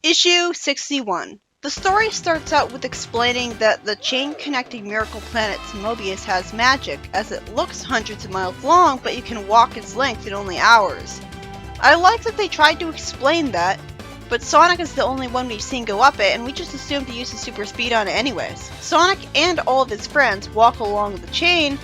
Issue 61. The story starts out with explaining that the chain connecting Miracle Planet to Mobius has magic, as it looks hundreds of miles long, but you can walk its length in only hours. I like that they tried to explain that, but Sonic is the only one we've seen go up it, and we just assumed he used his super speed on it anyways. Sonic and all of his friends walk along the chain,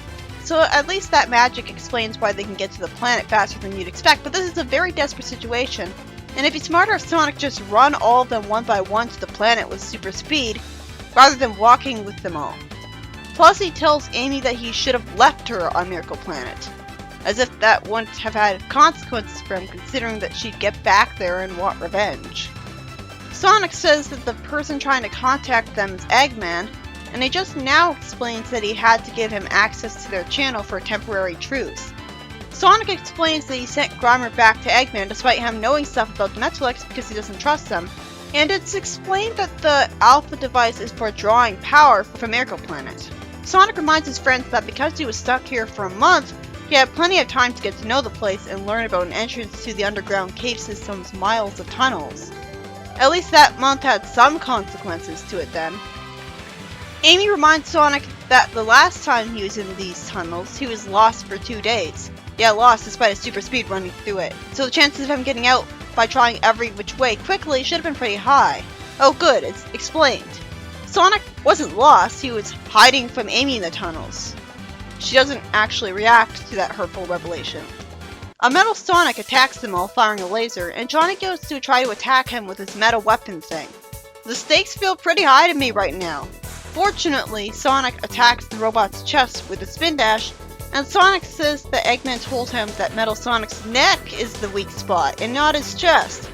so at least that magic explains why they can get to the planet faster than you'd expect, but this is a very desperate situation. And it'd be smarter if Sonic just run all of them one by one to the planet with super speed, rather than walking with them all. Plus he tells Amy that he should have left her on Miracle Planet, as if that wouldn't have had consequences for him, considering that she'd get back there and want revenge. Sonic says that the person trying to contact them is Eggman, and he just now explains that he had to give him access to their channel for a temporary truce. Sonic explains that he sent Grimer back to Eggman despite him knowing stuff about the Metalex because he doesn't trust them, and it's explained that the Alpha device is for drawing power from Miracle Planet. Sonic reminds his friends that because he was stuck here for a month, he had plenty of time to get to know the place and learn about an entrance to the underground cave system's miles of tunnels. At least that month had some consequences to it then. Amy reminds Sonic that the last time he was in these tunnels, he was lost for 2 days. Yeah, lost despite his super speed running through it. So the chances of him getting out by trying every which way quickly should have been pretty high. Oh good, it's explained. Sonic wasn't lost, he was hiding from Amy in the tunnels. She doesn't actually react to that hurtful revelation. A metal Sonic attacks them all, firing a laser, and Johnny goes to try to attack him with his metal weapon thing. The stakes feel pretty high to me right now. Fortunately, Sonic attacks the robot's chest with a spin dash, and Sonic says that Eggman told him that Metal Sonic's neck is the weak spot, and not his chest,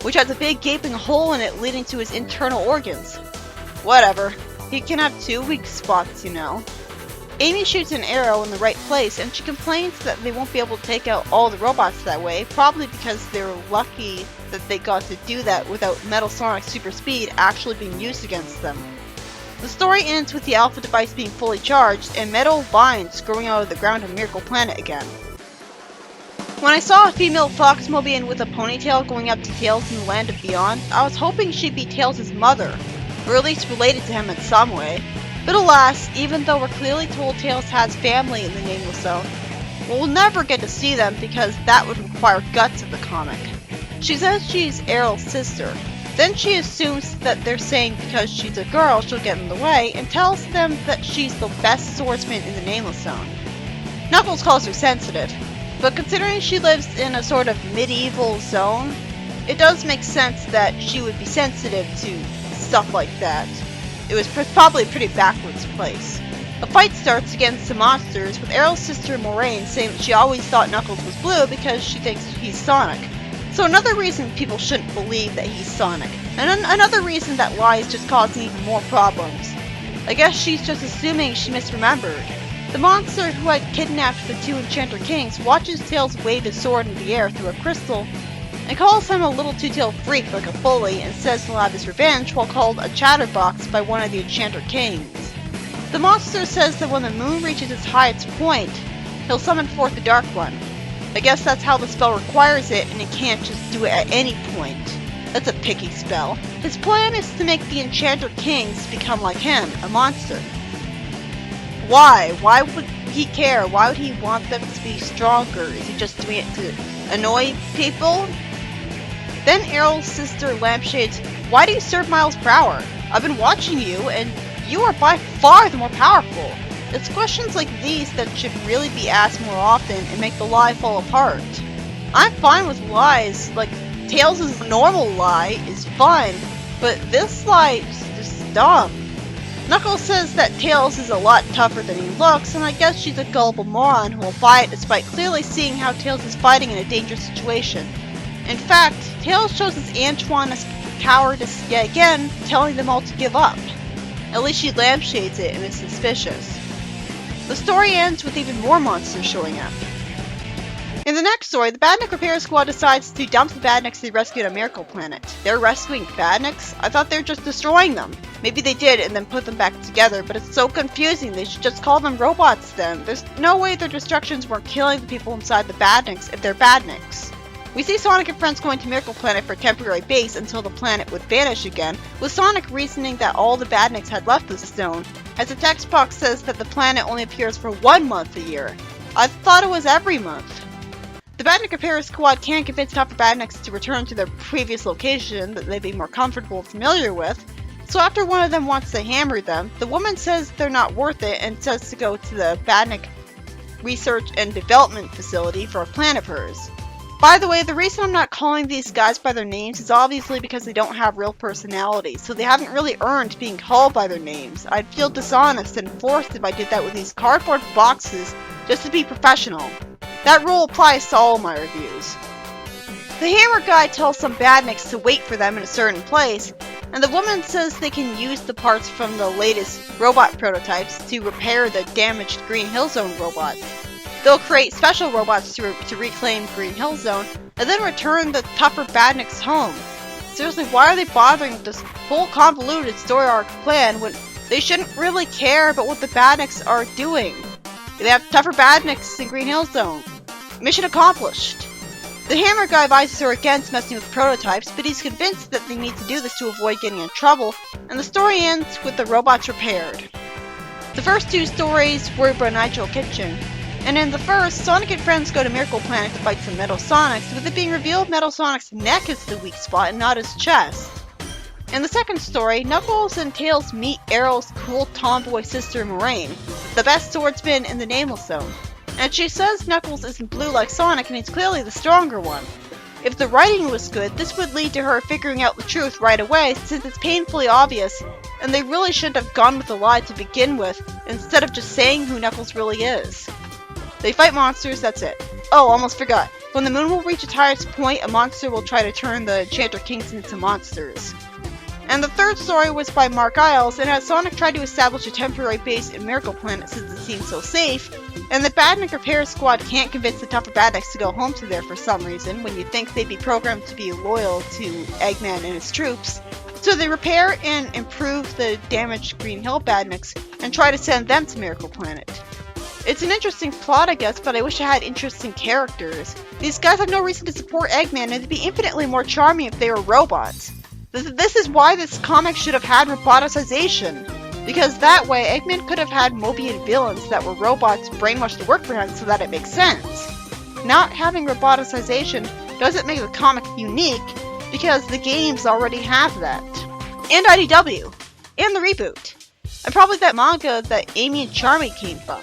which has a big gaping hole in it leading to his internal organs. Whatever, he can have 2 weak spots, you know. Amy shoots an arrow in the right place, and she complains that they won't be able to take out all the robots that way, probably because they're lucky that they got to do that without Metal Sonic's super speed actually being used against them. The story ends with the Alpha device being fully charged and metal vines growing out of the ground of Miracle Planet again. When I saw a female Foxmobian with a ponytail going up to Tails in the Land of Beyond, I was hoping she'd be Tails' mother, or at least related to him in some way. But alas, even though we're clearly told Tails has family in the Nameless Zone, we'll never get to see them because that would require guts of the comic. She says she's Errol's sister. Then she assumes that they're saying because she's a girl she'll get in the way, and tells them that she's the best swordsman in the Nameless Zone. Knuckles calls her sensitive, but considering she lives in a sort of medieval zone, it does make sense that she would be sensitive to stuff like that. It was probably a pretty backwards place. A fight starts against the monsters, with Errol's sister Moraine saying that she always thought Knuckles was blue because she thinks he's Sonic. So another reason people shouldn't believe that he's Sonic. And another reason that lie is just causing even more problems. I guess she's just assuming she misremembered. The monster who had kidnapped the 2 Enchanter Kings watches Tails wave his sword in the air through a crystal, and calls him a little two-tailed freak like a bully, and says he'll have his revenge while called a chatterbox by one of the Enchanter Kings. The monster says that when the moon reaches its highest point, he'll summon forth the Dark One. I guess that's how the spell requires it, and he can't just do it at any point. That's a picky spell. His plan is to make the Enchanter Kings become like him, a monster. Why? Why would he care? Why would he want them to be stronger? Is he just doing it to annoy people? Then Errol's sister lampshades, "Why do you serve miles per hour? I've been watching you, and you are by far the more powerful." It's questions like these that should really be asked more often and make the lie fall apart. I'm fine with lies, like Tails' normal lie is fun, but this lie is just dumb. Knuckles says that Tails is a lot tougher than he looks, and I guess she's a gullible moron who will buy it despite clearly seeing how Tails is fighting in a dangerous situation. In fact, Tails shows his Antoine-esque cowardice yet again, telling them all to give up. At least she lampshades it and is suspicious. The story ends with even more monsters showing up. In the next story, the Badnik Repair Squad decides to dump the Badniks they rescued on Miracle Planet. They're rescuing Badniks? I thought they were just destroying them. Maybe they did and then put them back together, but it's so confusing. They should just call them robots then. There's no way their destructions weren't killing the people inside the Badniks if they're Badniks. We see Sonic and friends going to Miracle Planet for a temporary base until the planet would vanish again, with Sonic reasoning that all the Badniks had left the zone, as the text box says that the planet only appears for 1 month a year. I thought it was every month. The Badnik Repair Squad can't convince tougher Badniks to return to their previous location that they'd be more comfortable and familiar with, so after one of them wants to hammer them, the woman says they're not worth it and says to go to the Badnik Research and Development Facility for a plan of hers. By the way, the reason I'm not calling these guys by their names is obviously because they don't have real personalities, so they haven't really earned being called by their names. I'd feel dishonest and forced if I did that with these cardboard boxes just to be professional. That rule applies to all my reviews. The hammer guy tells some Badniks to wait for them in a certain place, and the woman says they can use the parts from the latest robot prototypes to repair the damaged Green Hill Zone robots. They'll create special robots to reclaim Green Hill Zone, and then return the tougher Badniks home. Seriously, why are they bothering with this whole convoluted story arc plan when they shouldn't really care about what the Badniks are doing? They have tougher Badniks in Green Hill Zone. Mission accomplished. The hammer guy advises her against messing with prototypes, but he's convinced that they need to do this to avoid getting in trouble, and the story ends with the robots repaired. The first 2 stories were by Nigel Kitchen, and in the first, Sonic and friends go to Miracle Planet to fight some Metal Sonics, with it being revealed Metal Sonic's neck is the weak spot and not his chest. In the second story, Knuckles and Tails meet Arrow's cool tomboy sister Moraine, the best swordsman in the Nameless Zone, and she says Knuckles isn't blue like Sonic and he's clearly the stronger one. If the writing was good, this would lead to her figuring out the truth right away since it's painfully obvious, and they really shouldn't have gone with the lie to begin with instead of just saying who Knuckles really is. They fight monsters, that's it. Oh, almost forgot. When the moon will reach its highest point, a monster will try to turn the Enchanter Kings into monsters. And the third story was by Mark Isles, and as Sonic tried to establish a temporary base in Miracle Planet since it seemed so safe, and the Badnik Repair Squad can't convince the tougher Badniks to go home to there for some reason, when you'd think they'd be programmed to be loyal to Eggman and his troops. So they repair and improve the damaged Green Hill Badniks, and try to send them to Miracle Planet. It's an interesting plot, I guess, but I wish I had interesting characters. These guys have no reason to support Eggman, and they'd be infinitely more charming if they were robots. This is why this comic should have had roboticization, because that way Eggman could have had Mobian villains that were robots brainwashed to work for him so that it makes sense. Not having roboticization doesn't make the comic unique, because the games already have that. And IDW. And the reboot. And probably that manga that Amy and Charmy came from.